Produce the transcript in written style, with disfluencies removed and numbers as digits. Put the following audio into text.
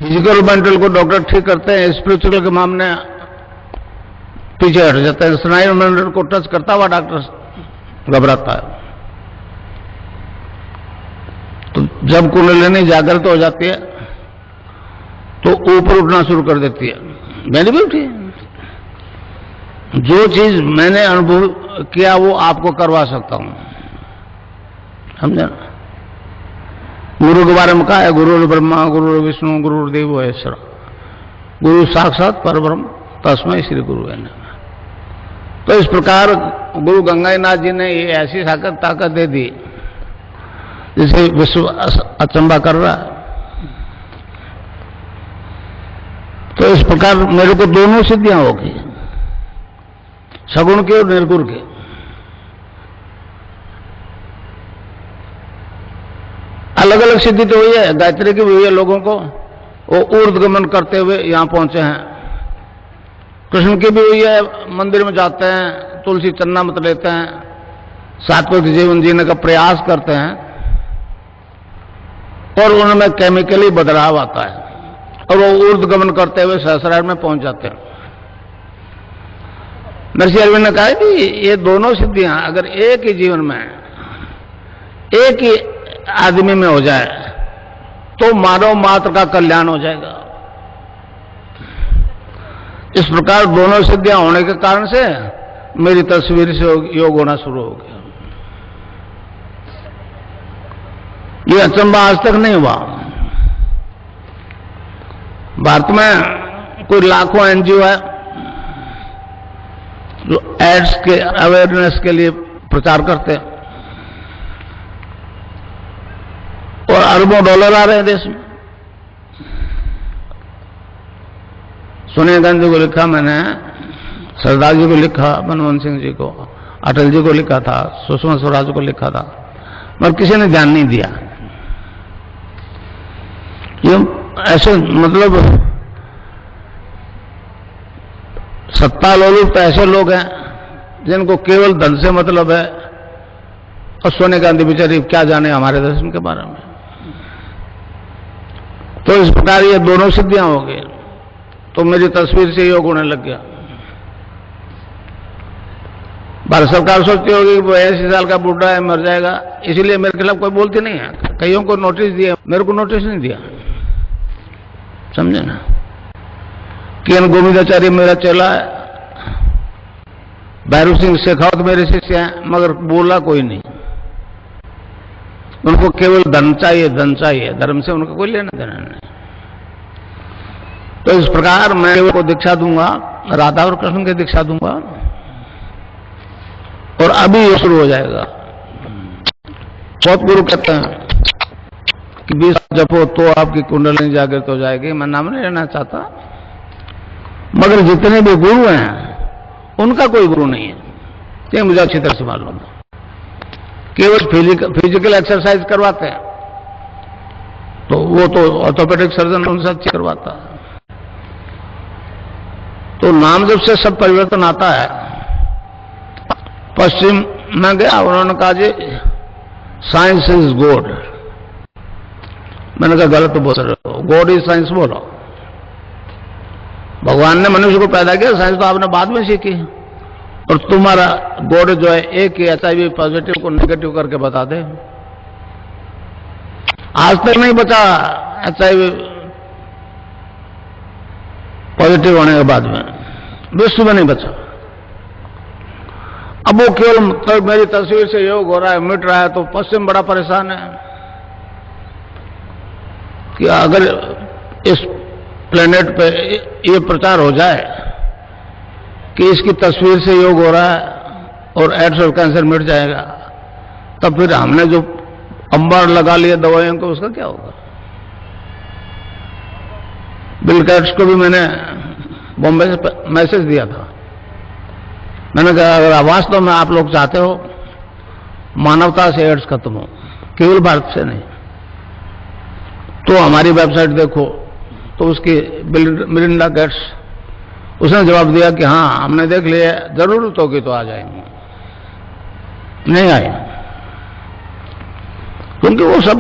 Physical mental को doctor ठीक करते हैं, स्पिरिचुअल के मामले पीछे हट जाते हैं। स्नायु मेंटल को टच करता हुआ डॉक्टर घबराता है। तो जब कुंडलिनी जागृत हो जाती है तो ऊपर उठना शुरू कर देती है। मैंने भी उठी। जो चीज मैंने अनुभव किया वो आपको करवा सकता हूं, समझे ना। गुरु के बारे में कहा है, गुरु ब्रह्मा गुरु विष्णु गुरु देव महेश्वर, गुरु साक्षात परब्रह्म तस्मै श्री गुरु है। तो इस प्रकार गुरु गंगानाथ जी ने ये ऐसी ताकत दे दी जिसे विश्व अचंबा कर रहा है। तो इस प्रकार मेरे को दोनों सिद्धियां होगी, सगुण के और निर्गुण के। अलग अलग सिद्धि तो हुई है, गायत्री की भी हुई है लोगों को, वो ऊर्ध्वगमन करते हुए यहां पहुंचे हैं। कृष्ण की भी हुई है, मंदिर में जाते हैं, तुलसी चन्ना मत लेते हैं, सात्विक जीवन जीने का प्रयास करते हैं और उनमें केमिकली बदलाव आता है और वो ऊर्ध्वगमन करते हुए सहस्रार में पहुंच जाते हैं। महर्षि अरविंद ने कहा कि ये दोनों सिद्धियां अगर एक ही जीवन में एक ही आदमी में हो जाए तो मानव मात्र का कल्याण हो जाएगा। इस प्रकार दोनों सिद्धियां होने के कारण से मेरी तस्वीर से योग होना शुरू हो गया। ये अचंबा आज तक नहीं हुआ। भारत में कोई लाखों एनजीओ है जो एड्स के अवेयरनेस के लिए प्रचार करते हैं और अरबों डॉलर आ रहे हैं देश में। सोनिया गांधी को लिखा मैंने, सरदार जी को लिखा, मनमोहन सिंह जी को, अटल जी को लिखा था, सुषमा स्वराज को लिखा था, मगर किसी ने ध्यान नहीं दिया। ये ऐसे मतलब सत्ता लोलुप तो ऐसे लोग हैं जिनको केवल धन से मतलब है, और सोनिया गांधी बेचारी क्या जाने हमारे दर्शन के बारे में। तो इस प्रकार ये दोनों सिद्धियां हो गई, तो मेरी तस्वीर से योग होने लग गया। भारत सरकार सोचती होगी वो 80 साल का बूढ़ा है, मर जाएगा, इसीलिए मेरे खिलाफ कोई बोलती नहीं है। कईयों को नोटिस दिया, मेरे को नोटिस नहीं दिया, समझे ना। किरण गोविंदाचार्य मेरा चेला है, भैरव सिंह शेखावत मेरे शिष्य हैं, मगर बोला कोई नहीं। उनको केवल धन चाहिए, धन चाहिए, धर्म से उनका कोई लेना देना नहीं। तो इस प्रकार मैं को दीक्षा दूंगा, राधा और कृष्ण की दीक्षा दूंगा, और अभी ये शुरू हो जाएगा। बहुत गुरु कहते हैं कि 20 जपो तो आपकी कुंडलिनी जागृत हो जाएगी। मैं नाम नहीं लेना चाहता, मगर जितने भी गुरु हैं उनका कोई गुरु नहीं है, ये मुझे अच्छी तरह से मालूम है। केवल फिजिकल एक्सरसाइज करवाते हैं, तो वो तो ऑर्थोपेडिक सर्जन उनसे अच्छी करवाता है। तो नाम जब से सब परिवर्तन आता है। पश्चिम में गया, उन्होंने कहा जी साइंस इज गॉड। मैंने कहा गलत बोल रहे हो, गॉड इज साइंस बोलो। भगवान ने मनुष्य को पैदा किया, साइंस तो आपने बाद में सीखी, और तुम्हारा गॉड जो है एक ही HIV पॉजिटिव को नेगेटिव करके बता दे। आज तक नहीं बचा HIV पॉजिटिव होने के बाद में, विश्व में नहीं बचा। अब वो केवल तो मेरी तस्वीर से योग हो रहा है, मिट रहा है, तो पश्चिम बड़ा परेशान है कि अगर इस प्लेनेट पे ये प्रचार हो जाए कि इसकी तस्वीर से योग हो रहा है और एड्स और कैंसर मिट जाएगा, तब फिर हमने जो अंबार लगा लिया दवाइयों को, उसका क्या होगा। बिल गेट्स को भी मैंने बॉम्बे से मैसेज दिया था। मैंने कहा अगर वास्तव में आप लोग चाहते हो मानवता से एड्स खत्म हो, केवल भारत से नहीं, तो हमारी वेबसाइट देखो। तो उसकी मिलिंडा गेट्स, उसने जवाब दिया कि हाँ हमने देख लिया, जरूरत होगी तो आ जाएंगे। नहीं आए, क्योंकि वो सब